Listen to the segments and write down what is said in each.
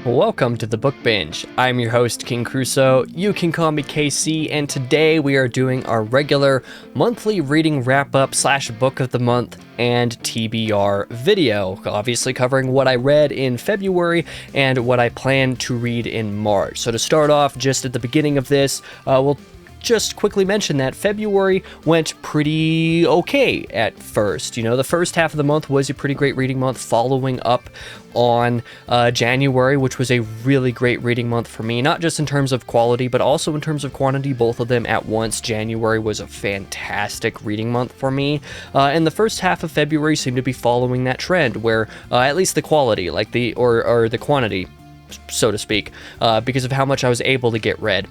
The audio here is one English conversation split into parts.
Welcome to the Book Binge. I'm your host, King Crusoe. You can call me KC, and today we are doing our regular monthly reading wrap-up / book of the month and TBR video, obviously covering what I read in February and what I plan to read in March. So to start off, just at the beginning of this, we'll just quickly mention that February went pretty okay at first. You know, the first half of the month was a pretty great reading month, following up on January, which was a really great reading month for me, not just in terms of quality, but also in terms of quantity, both of them at once. January was a fantastic reading month for me, and the first half of February seemed to be following that trend, where at least the quality, like the quantity, so to speak, because of how much I was able to get read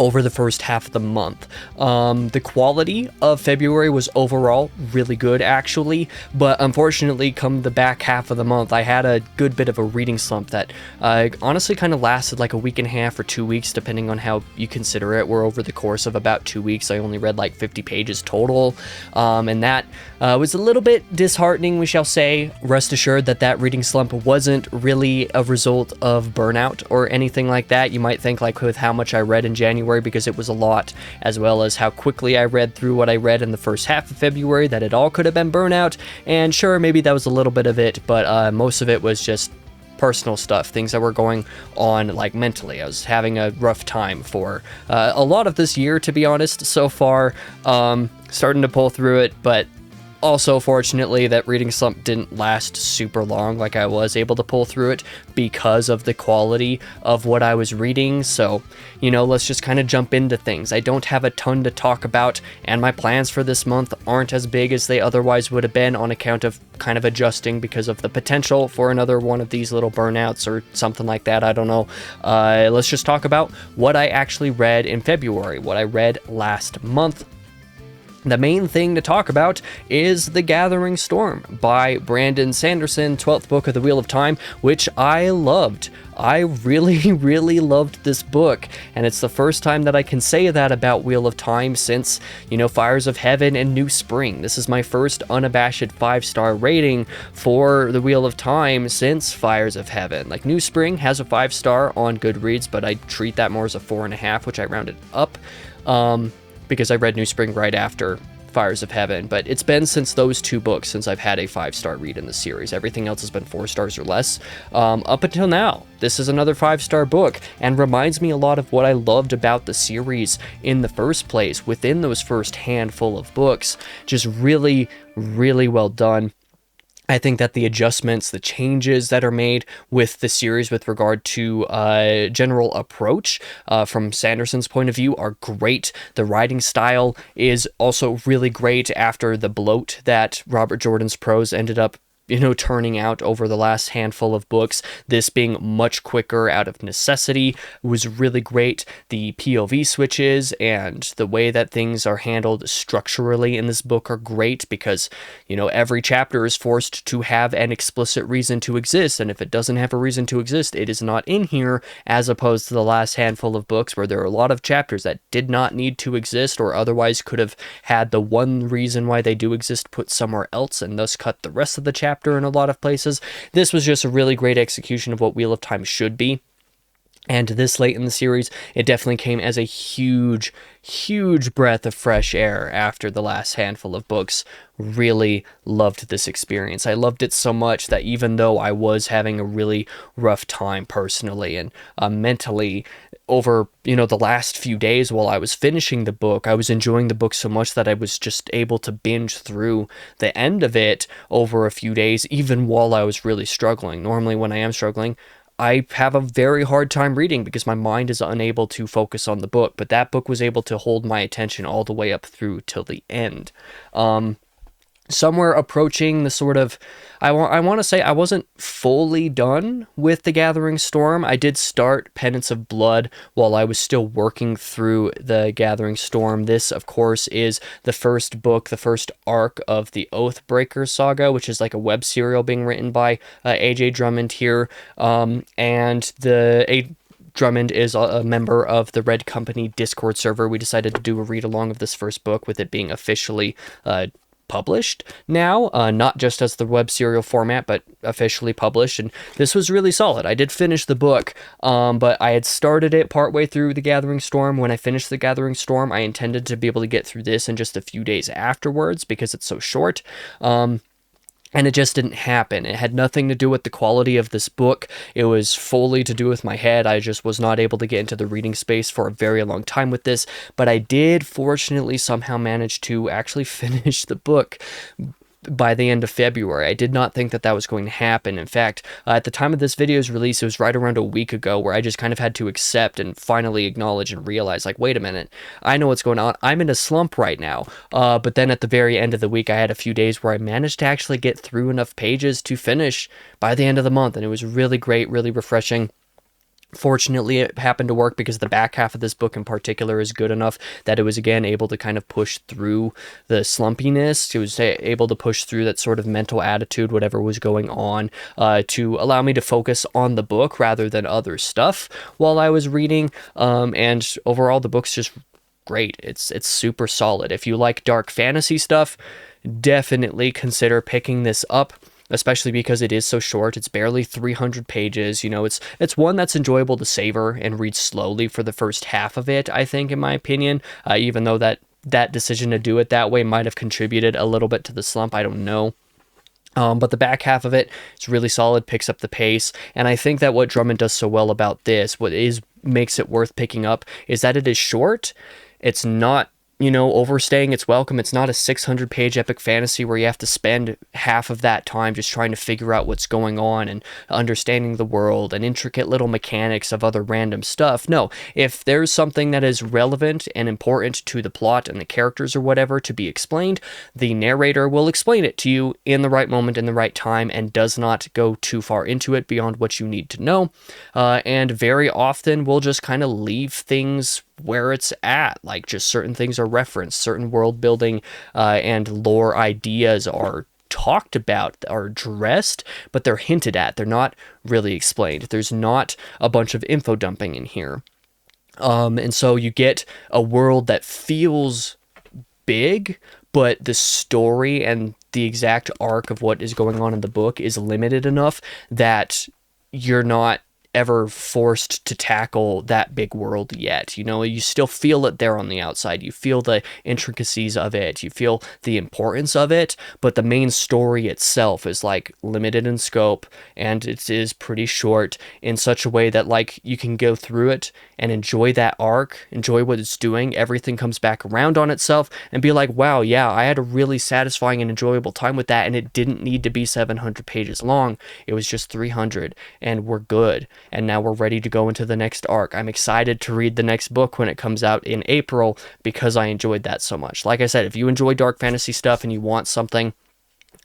over the first half of the month. The quality of February was overall really good, actually, but unfortunately, come the back half of the month, I had a good bit of a reading slump that honestly kind of lasted like a week and a half or 2 weeks, depending on how you consider it, where over the course of about 2 weeks, I only read like 50 pages total, and that was a little bit disheartening, we shall say. Rest assured that that reading slump wasn't really a result of burnout or anything like that. You might think, like, with how much I read in January, because it was a lot, as well as how quickly I read through what I read in the first half of February, that it all could have been burnout. And sure, maybe that was a little bit of it, but most of it was just personal stuff, things that were going on, like, mentally. I was having a rough time for a lot of this year, to be honest, so far. Starting to pull through it, but also, fortunately, that reading slump didn't last super long. Like, I was able to pull through it because of the quality of what I was reading. So, you know, let's just kind of jump into things. I don't have a ton to talk about, and my plans for this month aren't as big as they otherwise would have been, on account of kind of adjusting because of the potential for another one of these little burnouts or something like that. I don't know. Let's just talk about what I actually read in February, what I read last month. The main thing to talk about is The Gathering Storm by Brandon Sanderson, 12th book of the Wheel of Time, which I loved. I really, really loved this book, and it's the first time that I can say that about Wheel of Time since, you know, Fires of Heaven and New Spring. This is my first unabashed 5-star rating for the Wheel of Time since Fires of Heaven. Like, New Spring has a 5-star on Goodreads, but I treat that more as a 4.5, which I rounded up, because I read New Spring right after Fires of Heaven. But it's been since those two books since I've had a 5-star read in the series. Everything else has been 4 stars or less up until now. This is another 5-star book, and reminds me a lot of what I loved about the series in the first place within those first handful of books. Just really, really well done. I think that the adjustments, the changes that are made with the series with regard to general approach from Sanderson's point of view are great. The writing style is also really great after the bloat that Robert Jordan's prose ended up, you know, turning out over the last handful of books. This being much quicker out of necessity was really great. The POV switches and the way that things are handled structurally in this book are great, because, you know, every chapter is forced to have an explicit reason to exist, and if it doesn't have a reason to exist, it is not in here, as opposed to the last handful of books where there are a lot of chapters that did not need to exist, or otherwise could have had the one reason why they do exist put somewhere else, and thus cut the rest of the chapter in a lot of places. This was just a really great execution of what Wheel of Time should be. And this late in the series, it definitely came as a huge, huge breath of fresh air after the last handful of books. Really loved this experience. I loved it so much that even though I was having a really rough time personally and mentally over, you know, the last few days while I was finishing the book, I was enjoying the book so much that I was just able to binge through the end of it over a few days, even while I was really struggling. Normally, when I am struggling, I have a very hard time reading because my mind is unable to focus on the book, but that book was able to hold my attention all the way up through till the end. Somewhere approaching the sort of, I want to say I wasn't fully done with The Gathering Storm. I did start Penance of Blood while I was still working through The Gathering Storm. This, of course, is the first book, the first arc of the Oathbreaker saga, which is like a web serial being written by A.J. Drummond here, and Drummond is a member of the Red Company Discord server. We decided to do a read-along of this first book, with it being officially published now, not just as the web serial format, but officially published. And this was really solid. I did finish the book, but I had started it partway through The Gathering Storm. When I finished The Gathering Storm, I intended to be able to get through this in just a few days afterwards because it's so short. And it just didn't happen. It had nothing to do with the quality of this book. It was fully to do with my head. I just was not able to get into the reading space for a very long time with this. But I did fortunately somehow manage to actually finish the book by the end of February. I did not think that that was going to happen. In fact, at the time of this video's release, it was right around a week ago where I just kind of had to accept and finally acknowledge and realize, like, wait a minute, I know what's going on. I'm in a slump right now. But then at the very end of the week, I had a few days where I managed to actually get through enough pages to finish by the end of the month. And it was really great, really refreshing. Fortunately, it happened to work because the back half of this book in particular is good enough that it was, again, able to kind of push through the slumpiness. It was able to push through that sort of mental attitude, whatever was going on, to allow me to focus on the book rather than other stuff while I was reading. And overall, the book's just great. It's super solid. If you like dark fantasy stuff, definitely consider picking this up, especially because it is so short. It's barely 300 pages. You know, it's one that's enjoyable to savor and read slowly for the first half of it, I think, in my opinion, even though that decision to do it that way might have contributed a little bit to the slump. I don't know. But the back half of it is really solid, picks up the pace, and I think that what Drummond does so well about this, makes it worth picking up, is that it is short. It's not, overstaying its welcome. It's not a 600-page epic fantasy where you have to spend half of that time just trying to figure out what's going on and understanding the world and intricate little mechanics of other random stuff. No, if there's something that is relevant and important to the plot and the characters or whatever to be explained, the narrator will explain it to you in the right moment, in the right time, and does not go too far into it beyond what you need to know. And very often will just kind of leave things where it's at, like just certain things are referenced, certain world building and lore ideas are talked about, are addressed, but they're hinted at. They're not really explained. There's not a bunch of info dumping in here. And so you get a world that feels big, but the story and the exact arc of what is going on in the book is limited enough that you're not ever forced to tackle that big world yet. You still feel it there on the outside. You feel the intricacies of it. You feel the importance of it, but the main story itself is like limited in scope, and it is pretty short in such a way that like you can go through it and enjoy that arc, enjoy what it's doing. Everything comes back around on itself and be like, wow, yeah, I had a really satisfying and enjoyable time with that, and it didn't need to be 700 pages long. It was just 300, and we're good. And now we're ready to go into the next arc. I'm excited to read the next book when it comes out in April because I enjoyed that so much. Like I said, if you enjoy dark fantasy stuff and you want something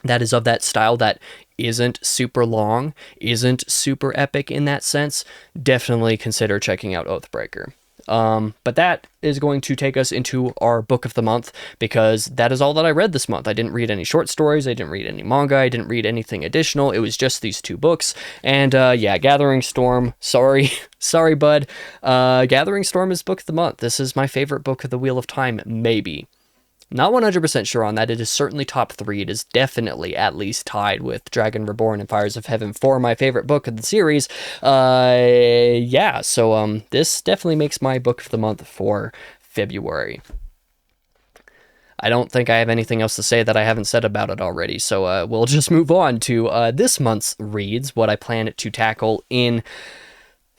that is of that style that isn't super long, isn't super epic in that sense, definitely consider checking out Oathbreaker. But that is going to take us into our book of the month, because that is all that I read this month. I didn't read any short stories. I didn't read any manga. I didn't read anything additional. It was just these two books. And Gathering Storm. Sorry, bud. Gathering Storm is book of the month. This is my favorite book of the Wheel of Time, maybe. Not 100% sure on that. It is certainly top 3. It is definitely at least tied with Dragon Reborn and Fires of Heaven for my favorite book of the series. So this definitely makes my book of the month for February. I don't think I have anything else to say that I haven't said about it already, so we'll just move on to this month's reads, what I plan to tackle in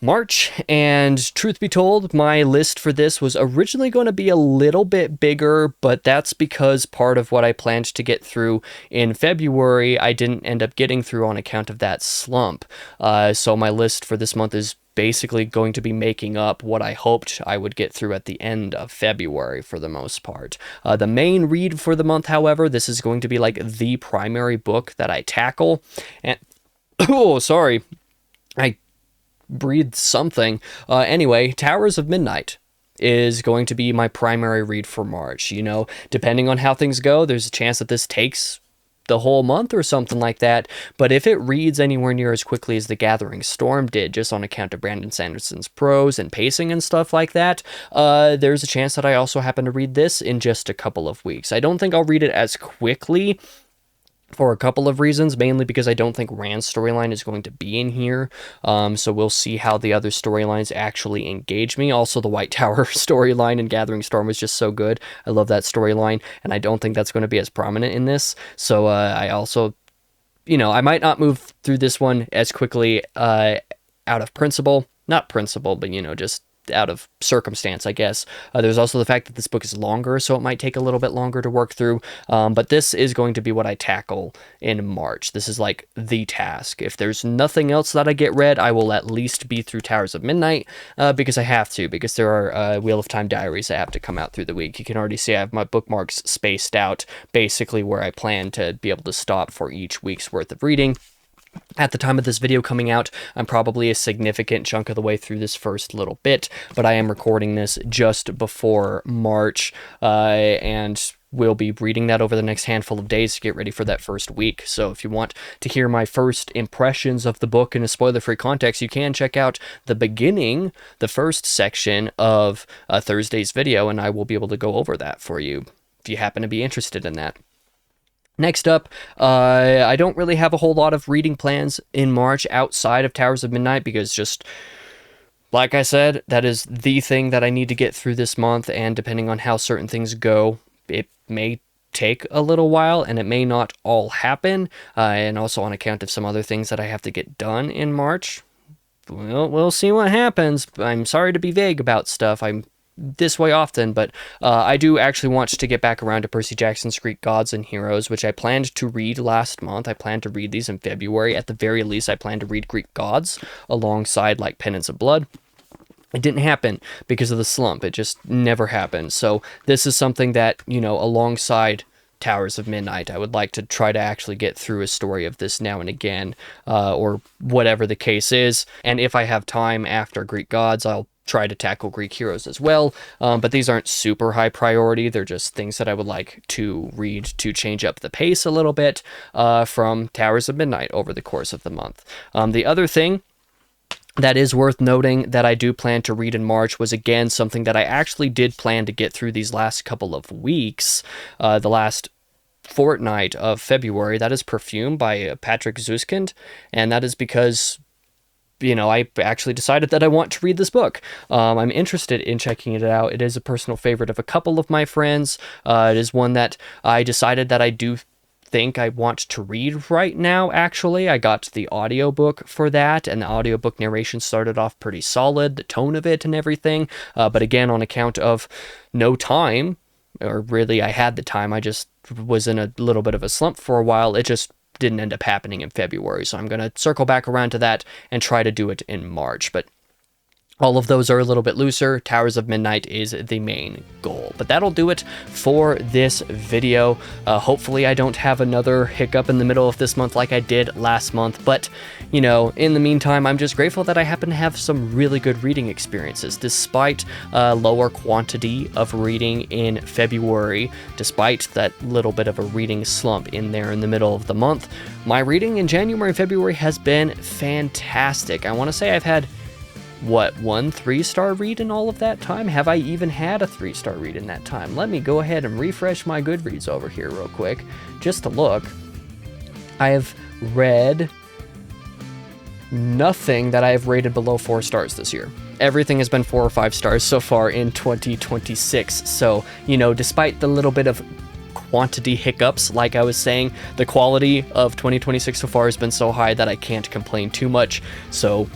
March. And truth be told, my list for this was originally going to be a little bit bigger, but that's because part of what I planned to get through in February I didn't end up getting through on account of that slump. So my list for this month is basically going to be making up what I hoped I would get through at the end of February for the most part. The main read for the month, however, this is going to be like the primary book that I tackle. And I breathed something. Anyway, Towers of Midnight is going to be my primary read for March. Depending on how things go, there's a chance that this takes the whole month or something like that. But if it reads anywhere near as quickly as The Gathering Storm did, just on account of Brandon Sanderson's prose and pacing and stuff like that, there's a chance that I also happen to read this in just a couple of weeks. I don't think I'll read it as quickly, for a couple of reasons, mainly because I don't think Rand's storyline is going to be in here, so we'll see how the other storylines actually engage me. Also, the White Tower storyline in Gathering Storm was just so good. I love that storyline, and I don't think that's going to be as prominent in this, so I also, I might not move through this one as quickly out of principle. Not principle, but, just out of circumstance, I guess. There's also the fact that this book is longer, so it might take a little bit longer to work through, but this is going to be what I tackle in March. This is like the task. If there's nothing else that I get read, I will at least be through Towers of Midnight, because I have to, because there are Wheel of Time diaries that have to come out through the week. You can already see I have my bookmarks spaced out, basically where I plan to be able to stop for each week's worth of reading. At the time of this video coming out, I'm probably a significant chunk of the way through this first little bit, but I am recording this just before March, and we'll be reading that over the next handful of days to get ready for that first week. So if you want to hear my first impressions of the book in a spoiler-free context, you can check out the beginning, the first section of Thursday's video, and I will be able to go over that for you if you happen to be interested in that. Next up, I don't really have a whole lot of reading plans in March outside of Towers of Midnight, because just, like I said, that is the thing that I need to get through this month, and depending on how certain things go, it may take a little while, and it may not all happen, and also on account of some other things that I have to get done in March. Well, we'll see what happens. I'm sorry to be vague about stuff. I'm this way often, but I do actually want to get back around to Percy Jackson's Greek Gods and Heroes, which I planned to read last month. I planned to read these in February. At the very least, I plan to read Greek Gods alongside, like, Penance of Blood. It didn't happen because of the slump. It just never happened. So this is something that, alongside Towers of Midnight, I would like to try to actually get through a story of this now and again, or whatever the case is. And if I have time after Greek Gods, I'll try to tackle Greek Heroes as well, but these aren't super high priority. They're just things that I would like to read to change up the pace a little bit from Towers of Midnight over the course of the month. The other thing that is worth noting that I do plan to read in March was, again, something that I actually did plan to get through these last couple of weeks, the last fortnight of February. That is Perfume by Patrick Zuskind, and that is because I actually decided that I want to read this book. I'm interested in checking it out. It is a personal favorite of a couple of my friends. It is one that I decided that I do think I want to read right now, actually. I got the audiobook for that, and the audiobook narration started off pretty solid, the tone of it and everything. But again, on account of no time, or really I had the time, I just was in a little bit of a slump for a while. It just didn't end up happening in February, so I'm going to circle back around to that and try to do it in March. But all of those are a little bit looser. Towers of Midnight is the main goal. But that'll do it for this video. Hopefully I don't have another hiccup in the middle of this month like I did last month. But, in the meantime, I'm just grateful that I happen to have some really good reading experiences. Despite a lower quantity of reading in February, despite that little bit of a reading slump in there in the middle of the month, my reading in January and February has been fantastic. I want to say I've had one 3-star read in all of that time? Have I even had a 3-star read in that time? Let me go ahead and refresh my Goodreads over here real quick, just to look. I have read nothing that I have rated below 4 stars this year. Everything has been 4 or 5 stars so far in 2026. So, despite the little bit of quantity hiccups, like I was saying, the quality of 2026 so far has been so high that I can't complain too much. So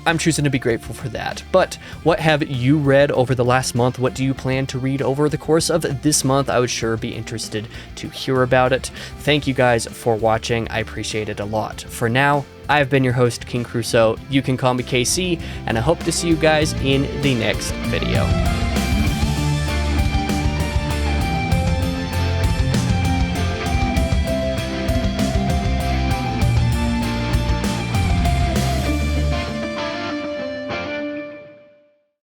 I'm choosing to be grateful for that. But what have you read over the last month? What do you plan to read over the course of this month? I would sure be interested to hear about it. Thank you guys for watching. I appreciate it a lot. For now, I've been your host, King Crusoe. You can call me KC, and I hope to see you guys in the next video.